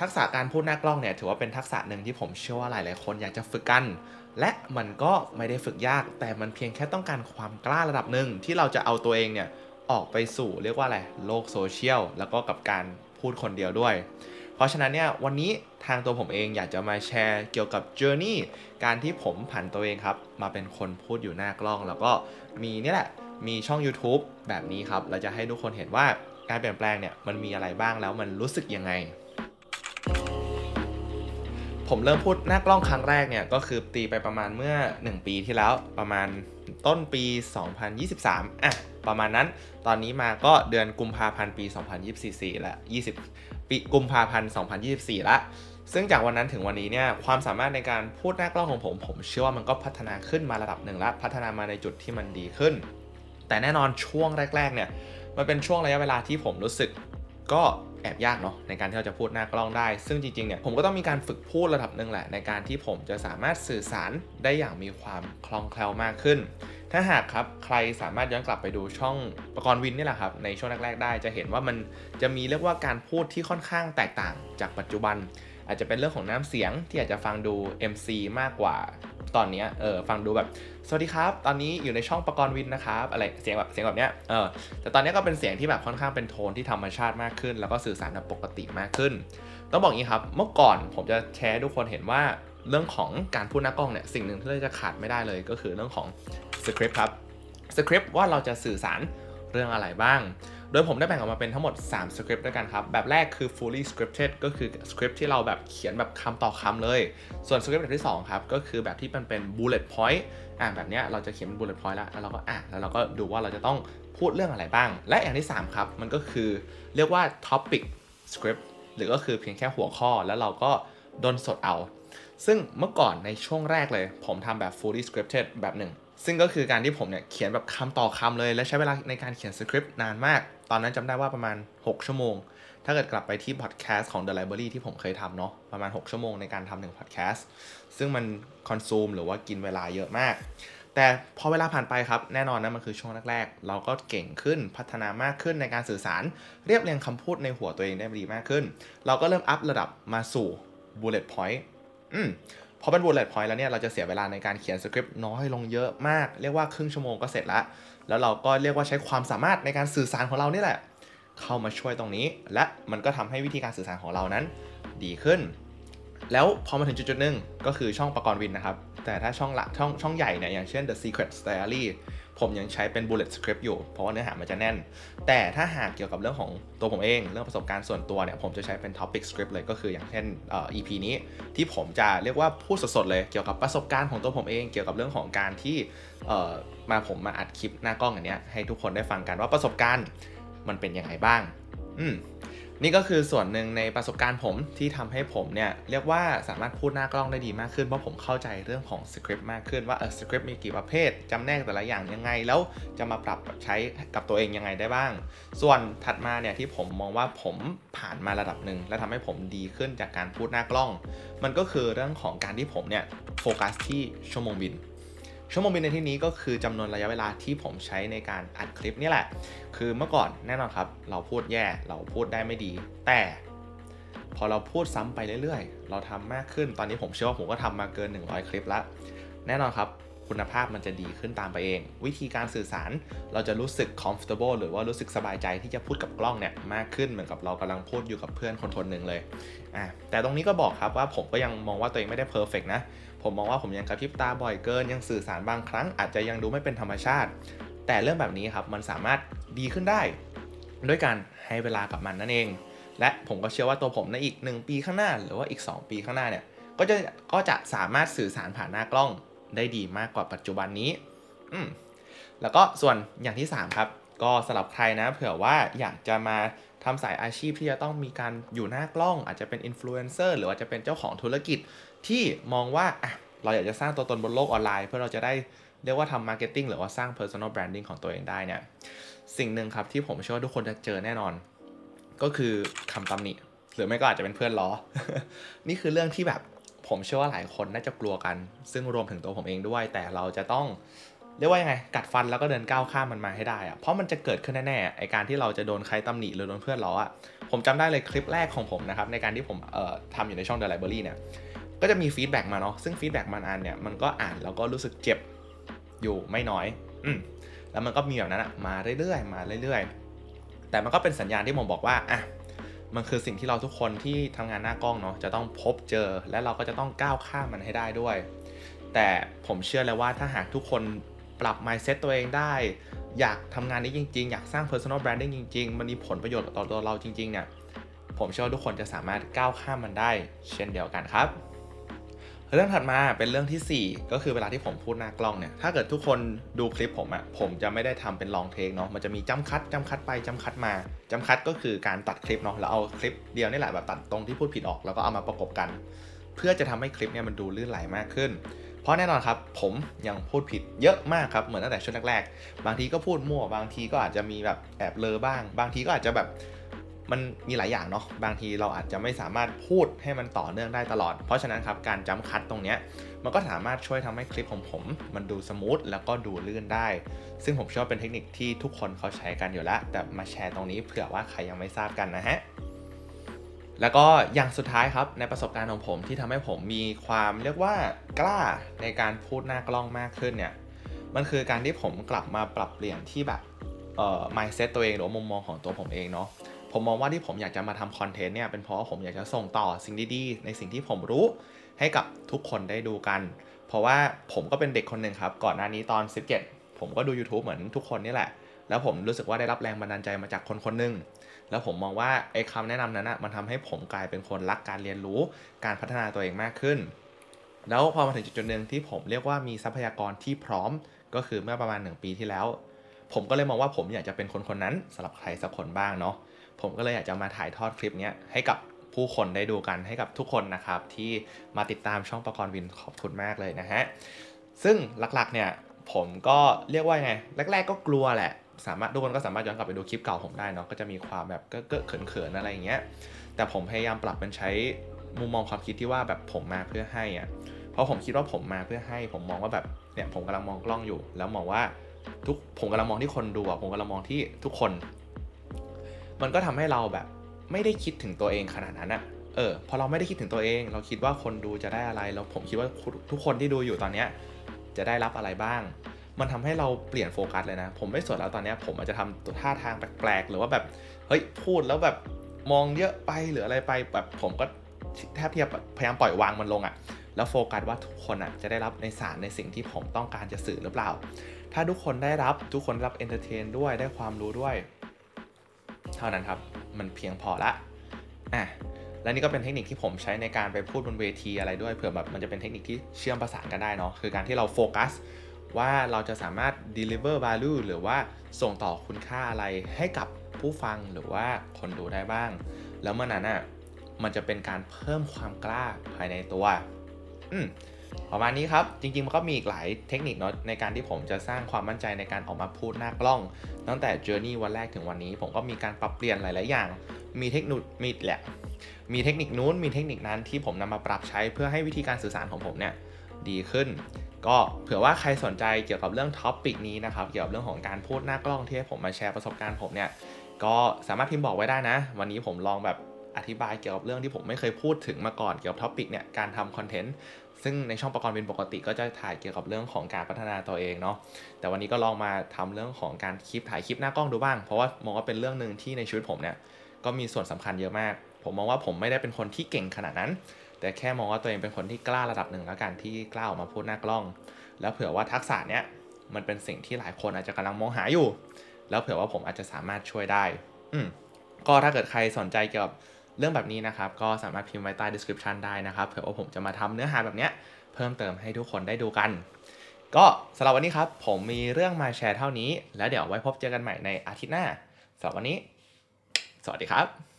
ทักษะการพูดหน้ากล้องเนี่ยถือว่าเป็นทักษะหนึ่งที่ผมเชื่อว่าหลายๆคนอยากจะฝึกกันและมันก็ไม่ได้ฝึกยากแต่มันเพียงแค่ต้องการความกล้าระดับหนึ่งที่เราจะเอาตัวเองเนี่ยออกไปสู่เรียกว่าอะไรโลกโซเชียลแล้วก็กับการพูดคนเดียวด้วยเพราะฉะนั้นเนี่ยวันนี้ทางตัวผมเองอยากจะมาแชร์เกี่ยวกับ journey การที่ผมผันตัวเองครับมาเป็นคนพูดอยู่หน้ากล้องแล้วก็มีนี่แหละมีช่อง YouTube แบบนี้ครับเราจะให้ทุกคนเห็นว่าการเปลี่ยนแปลงเนี่ยมันมีอะไรบ้างแล้วมันรู้สึกยังไงผมเริ่มพูดหน้ากล้องครั้งแรกเนี่ยก็คือตีไปประมาณเมื่อ1ปีที่แล้วประมาณต้นปี2023ประมาณนั้นตอนนี้มาก็เดือนกุมภาพันธ์ปี2024แล้ว20ปีกุมภาพันธ์2024ละซึ่งจากวันนั้นถึงวันนี้เนี่ยความสามารถในการพูดหน้ากล้องของผมเชื่อว่ามันก็พัฒนาขึ้นมาระดับหนึ่งแล้วพัฒนามาในจุดที่มันดีขึ้นแต่แน่นอนช่วงแรกๆเนี่ยมันเป็นช่วงระยะเวลาที่ผมรู้สึกก็แอบยากเนาะในการที่เราจะพูดหน้ากล้องได้ซึ่งจริงๆเนี่ยผมก็ต้องมีการฝึกพูดระดับหนึ่งแหละในการที่ผมจะสามารถสื่อสารได้อย่างมีความคล่องแคล่วมากขึ้นถ้าหากครับใครสามารถย้อนกลับไปดูช่องประกรณ์วินนี่แหละครับในช่วงแรกๆได้จะเห็นว่ามันจะมีเรียกว่าการพูดที่ค่อนข้างแตกต่างจากปัจจุบันอาจจะเป็นเรื่องของน้ำเสียงที่อาจจะฟังดู MC มากกว่าตอนนี้ฟังดูแบบสวัสดีครับตอนนี้อยู่ในช่องประกรณ์วินนะครับอะไรเสียงแบบเนี้ยแต่ตอนนี้ก็เป็นเสียงที่แบบค่อนข้างเป็นโทนที่ธรรมชาติมากขึ้นแล้วก็สื่อสารแบบปกติมากขึ้นต้องบอกงี้ครับเมื่อก่อนผมจะแชร์ทุกคนเห็นว่าเรื่องของการพูดหน้ากล้องเนี่ยสิ่งหนึ่งที่เราจะขาดไม่ได้เลยก็คือเรื่องของสคริปต์ครับสคริปต์ว่าเราจะสื่อสารเรื่องอะไรบ้างโดยผมได้แบ่งออกมาเป็นทั้งหมด3สคริปต์ด้วยกันครับแบบแรกคือ fully scripted ก็คือสคริปต์ที่เราแบบเขียนแบบคำต่อคำเลยส่วนสคริปต์แบบที่2ครับก็คือแบบที่มันเป็น bullet point แบบนี้เราจะเขียนเป็น bullet point แล้วเราก็แล้วเราก็ดูว่าเราจะต้องพูดเรื่องอะไรบ้างและอย่างที่3ครับมันก็คือเรียกว่า topic script หรือก็คือเพียงแค่หัวข้อแล้วเราก็ดนสดเอาซึ่งเมื่อก่อนในช่วงแรกเลยผมทำแบบ fully scripted แบบหนึ่งซึ่งก็คือการที่ผมเนี่ยเขียนแบบคำต่อคำเลยและใช้เวลาในการเขียนสคริปต์นานมากตอนนั้นจำได้ว่าประมาณ6ชั่วโมงถ้าเกิดกลับไปที่พอดแคสต์ของ The Library ที่ผมเคยทำเนาะประมาณ6ชั่วโมงในการทำ1พอดแคสต์ซึ่งมันคอนซูมหรือว่ากินเวลาเยอะมากแต่พอเวลาผ่านไปครับแน่นอนนะมันคือช่วงแรกๆเราก็เก่งขึ้นพัฒนามากขึ้นในการสื่อสารเรียบเรียงคำพูดในหัวตัวเองได้ดีมากขึ้นเราก็เริ่มอัพระดับมาสู่ bullet point พอเป็น bullet point แล้วเนี่ยเราจะเสียเวลาในการเขียนสคริปต์น้อยลงเยอะมากเรียกว่าครึ่งชั่วโมงก็เสร็จแล้วเราก็เรียกว่าใช้ความสามารถในการสื่อสารของเรานี่แหละเข้ามาช่วยตรงนี้และมันก็ทำให้วิธีการสื่อสารของเรานั้นดีขึ้นแล้วพอมาถึงจุดๆนึงก็คือช่องประกรณ์วินนะครับแต่ถ้าช่องหลักช่องใหญ่เนี่ยอย่างเช่น The Secret Diary ผมยังใช้เป็น bullet script อยู่เพราะว่าเนื้อหามันจะแน่นแต่ถ้าหากเกี่ยวกับเรื่องของตัวผมเองเรื่องประสบการณ์ส่วนตัวเนี่ยผมจะใช้เป็น topic script เลยก็คืออย่างเช่นEP นี้ที่ผมจะเรียกว่าพูดสดๆเลยเกี่ยวกับประสบการณ์ของตัวผมเองเกี่ยวกับเรื่องของการที่ผมมาอัดคลิปหน้ากล้องอย่างเนี้ยให้ทุกคนได้ฟังกันว่าประสบการณ์มันเป็นยังไงบ้างนี่ก็คือส่วนหนึ่งในประสบการณ์ผมที่ทำให้ผมเนี่ยเรียกว่าสามารถพูดหน้ากล้องได้ดีมากขึ้นเพราะผมเข้าใจเรื่องของสคริปต์มากขึ้นว่าสคริปต์มีกี่ประเภทจำแนกแต่ละอย่างยังไงแล้วจะมาปรับใช้กับตัวเองยังไงได้บ้างส่วนถัดมาเนี่ยที่ผมมองว่าผมผ่านมาระดับหนึ่งและทำให้ผมดีขึ้นจากการพูดหน้ากล้องมันก็คือเรื่องของการที่ผมเนี่ยโฟกัสที่ชั่วโมงบินในที่นี้ก็คือจำนวนระยะเวลาที่ผมใช้ในการอัดคลิปนี่แหละคือเมื่อก่อนแน่นอนครับเราพูดแย่เราพูดได้ไม่ดีแต่พอเราพูดซ้ำไปเรื่อยๆเราทำมากขึ้นตอนนี้ผมเชื่อว่าผมก็ทำมาเกิน100คลิปแล้วแน่นอนครับคุณภาพมันจะดีขึ้นตามไปเองวิธีการสื่อสารเราจะรู้สึก comfortable หรือว่ารู้สึกสบายใจที่จะพูดกับกล้องเนี่ยมากขึ้นเหมือนกับเรากำลังพูดอยู่กับเพื่อนคนหนึ่งเลยแต่ตรงนี้ก็บอกครับว่าผมก็ยังมองว่าตัวเองไม่ได้ perfect นะผมมองว่าผมยังกระพริบตาบ่อยเกินยังสื่อสารบางครั้งอาจจะยังดูไม่เป็นธรรมชาติแต่เรื่องแบบนี้ครับมันสามารถดีขึ้นได้ด้วยการให้เวลากับมันนั่นเองและผมก็เชื่อว่าตัวผมในอีก1ปีข้างหน้าหรือว่าอีก2ปีข้างหน้าเนี่ยก็จะสามารถสื่อสารผ่านหน้ากล้องได้ดีมากกว่าปัจจุบันนี้แล้วก็ส่วนอย่างที่3ครับก็สำหรับใครนะเผื่อว่าอยากจะมาทำสายอาชีพที่จะต้องมีการอยู่หน้ากล้องอาจจะเป็นอินฟลูเอนเซอร์หรือว่าจะเป็นเจ้าของธุรกิจที่มองว่าเราอยากจะสร้างตัวตนบนโลกออนไลน์เพื่อเราจะได้เรียกว่าทำมาร์เก็ตติ้งหรือว่าสร้าง personal branding ของตัวเองได้เนี่ยสิ่งหนึ่งครับที่ผมเชื่อว่าทุกคนจะเจอแน่นอนก็คือคำตำหนิหรือไม่ก็อาจจะเป็นเพื่อนล้อ นี่คือเรื่องที่แบบผมเชื่อว่าหลายคนน่าจะกลัวกันซึ่งรวมถึงตัวผมเองด้วยแต่เราจะต้อง เรียกว่ายังไงกัดฟันแล้วก็เดินก้าวข้ามมันมาให้ได้อะเพราะมันจะเกิดขึ้นแน่ๆไอการที่เราจะโดนใครตำหนิหรือโดนเพื่อนล้ออะผมจำได้เลยคลิปแรกของผมนะครับในการที่ผมทำอยู่ในช่อง The Library เนี่ยก็จะมีฟีดแบ็กมาเนาะซึ่งฟีดแบ็กมันอันเนี่ยมันก็อ่านแล้วก็รู้สึกเจ็บอยู่ไม่น้อยแล้วมันก็มีแบบนั้นมาเรื่อยๆมาเรื่อยๆแต่มันก็เป็นสัญญาณที่ผมบอกว่ามันคือสิ่งที่เราทุกคนที่ทำงานหน้ากล้องเนาะจะต้องพบเจอและเราก็จะต้องก้าวข้ามมันให้ได้ด้วยแต่ผมเชื่อเลยว่าถ้าหากทุกคนปรับ mindset ตัวเองได้อยากทำงานนี้จริงๆอยากสร้าง personal branding จริงๆมันมีผลประโยชน์ต่อตัวเราจริงๆเนี่ยผมเชื่อว่าทุกคนจะสามารถก้าวข้ามมันได้เช่นเดียวกันครับเรื่องถัดมาเป็นเรื่องที่4ก็คือเวลาที่ผมพูดหน้ากล้องเนี่ยถ้าเกิดทุกคนดูคลิปผมจะไม่ได้ทำเป็นลองเทคเนาะมันจะมีจัมป์คัทไปจัมป์คัทมาจัมป์คัทก็คือการตัดคลิปเนาะแล้วเอาคลิปเดียวนี่แหละแบบตัดตรงที่พูดผิดออกแล้วก็เอามาประกบกันเพื่อจะทำให้คลิปเนี่ยมันดูลื่นไหลมากขึ้นเพราะแน่นอนครับผมยังพูดผิดเยอะมากครับเหมือนตั้งแต่ช่วงแรกๆบางทีก็พูดมั่วบางทีก็อาจจะมีแบบแอบเลอบ้างบางทีก็อาจจะแบบมันมีหลายอย่างเนาะบางทีเราอาจจะไม่สามารถพูดให้มันต่อเนื่องได้ตลอดเพราะฉะนั้นครับการจัมป์คัทตรงเนี้ยมันก็สามารถช่วยทำให้คลิปของผมมันดูสมูทแล้วก็ดูลื่นได้ซึ่งผมเชื่อว่าเป็นเทคนิคที่ทุกคนเขาใช้กันอยู่แล้วแต่มาแชร์ตรงนี้เผื่อว่าใครยังไม่ทราบกันนะฮะแล้วก็อย่างสุดท้ายครับในประสบการณ์ของผมที่ทำให้ผมมีความเรียกว่ากล้าในการพูดหน้ากล้องมากขึ้นเนี่ยมันคือการที่ผมกลับมาปรับเปลี่ยนที่แบบmindset ตัวเองหรือมุมมองของตัวผมเองเนาะผมมองว่าที่ผมอยากจะมาทำคอนเทนต์เนี่ยเป็นเพราะว่าผมอยากจะส่งต่อสิ่งดีๆในสิ่งที่ผมรู้ให้กับทุกคนได้ดูกันเพราะว่าผมก็เป็นเด็กคนหนึ่งครับก่อนหน้านี้ตอน17ผมก็ดู YouTube เหมือนทุกคนนี่แหละแล้วผมรู้สึกว่าได้รับแรงบันดาลใจมาจากคนคนหนึ่งแล้วผมมองว่าไอ้คำแนะนำนั้นมันทำให้ผมกลายเป็นคนรักการเรียนรู้การพัฒนาตัวเองมากขึ้นแล้วพอมาถึงจุดหนึ่งที่ผมเรียกว่ามีทรัพยากรที่พร้อมก็คือเมื่อประมาณ1 ปีที่แล้วผมก็เลยมองว่าผมอยากจะเป็นคนนั้นสำหรับใครสักคนบ้างเนาะผมก็เลยอยากจะมาถ่ายทอดคลิปนี้ให้กับผู้คนได้ดูกันให้กับทุกคนนะครับที่มาติดตามช่องประกรณ์วินขอบคุณมากเลยนะฮะซึ่งหลักๆเนี่ยผมก็เรียกว่าไงแรกๆก็กลัวแหละทุกคนก็สามารถย้อนกลับไปดูคลิปเก่าผมได้เนาะก็จะมีความแบบเก้อเขินๆอะไรอย่างเงี้ยแต่ผมพยายามปรับเป็นใช้มุมมองความคิดที่ว่าแบบผมมาเพื่อให้เพราะผมคิดว่าผมมาเพื่อให้ผมมองว่าแบบเนี่ยผมกำลังมองกล้องอยู่แล้วมองว่าผมกำลังมองที่คนดูผมกำลังมองที่ทุกคนมันก็ทำให้เราแบบไม่ได้คิดถึงตัวเองขนาดนั้นพอเราไม่ได้คิดถึงตัวเองเราคิดว่าคนดูจะได้อะไรแล้วผมคิดว่าทุกคนที่ดูอยู่ตอนเนี้ยจะได้รับอะไรบ้างมันทำให้เราเปลี่ยนโฟกัสเลยนะผมไม่สนแล้วตอนนี้ผมอาจจะทำท่าทางแปลกๆหรือว่าแบบเฮ้ยพูดแล้วแบบมองเยอะไปหรืออะไรไปแบบผมก็แทบที่จะพยายามปล่อยวางมันลงแล้วโฟกัสว่าทุกคนจะได้รับในสารในสิ่งที่ผมต้องการจะสื่อหรือเปล่าถ้าทุกคนได้รับเอนเตอร์เทนด้วยได้ความรู้ด้วยเท่านั้นครับมันเพียงพอละและนี่ก็เป็นเทคนิคที่ผมใช้ในการไปพูดบนเวทีอะไรด้วยเผื่อแบบมันจะเป็นเทคนิคที่เชื่อมประสานกันได้เนาะคือการที่เราโฟกัสว่าเราจะสามารถ deliver value หรือว่าส่งต่อคุณค่าอะไรให้กับผู้ฟังหรือว่าคนดูได้บ้างแล้วเมื่อนั้นมันจะเป็นการเพิ่มความกล้าภายในตัวประมาณนี้ครับจริงๆมันก็มีอีกหลายเทคนิคเนาะในการที่ผมจะสร้างความมั่นใจในการออกมาพูดหน้ากล้องตั้งแต่ journey วันแรกถึงวันนี้ผมก็มีการปรับเปลี่ยนหลายๆอย่างมีเทคนิคนู้นมีเทคนิคนั้นที่ผมนำมาปรับใช้เพื่อให้วิธีการสื่อสารของผมเนี่ยดีขึ้นก็เผื่อว่าใครสนใจเกี่ยวกับเรื่องท็อปิกนี้นะครับเกี่ยวกับเรื่องของการพูดหน้ากล้องที่ให้ผมมาแชร์ประสบการณ์ผมเนี่ยก็สามารถพิมพ์บอกไว้ได้นะวันนี้ผมลองแบบอธิบายเกี่ยวกับเรื่องที่ผมไม่เคยพูดถึงมาก่อนเกี่ยวกับท็อปิกเนี่ยการทำคอนเทนต์ซึ่งในช่องประกรณ์วินปกติก็จะถ่ายเกี่ยวกับเรื่องของการพัฒนาตัวเองเนาะแต่วันนี้ก็ลองมาทำเรื่องของการถ่ายคลิปหน้ากล้องดูบ้างเพราะว่ามองว่าเป็นเรื่องนึงที่ในชีวิตผมเนี่ยก็มีส่วนสำคัญเยอะมากผมมองว่าผมไม่ได้เป็นคนที่เก่งขนาดนั้นแต่แค่มองว่าตัวเองเป็นคนที่กล้าระดับหนึ่งแล้วกันที่กล้าออกมาพูดหน้ากล้องแล้วเผื่อว่าทักษะเนี้ยมันเป็นสิ่งที่หลายคนอาจจะกำลังมองหาอยู่แล้วเผื่อว่าผมอาจจะสามารถช่วยได้ก็ถ้าเกิดใครสนใจเกี่ยวกับเรื่องแบบนี้นะครับก็สามารถพิมพ์ไว้ใต้ description ได้นะครับเผื่อว่าผมจะมาทำเนื้อหาแบบเนี้ยเพิ่มเติมให้ทุกคนได้ดูกันก็สำหรับวันนี้ครับผมมีเรื่องมาแชร์เท่านี้แล้วเดี๋ยวไว้พบเจอกันใหม่ในอาทิตย์หน้าสำหรับวันนี้สวัสดีครับ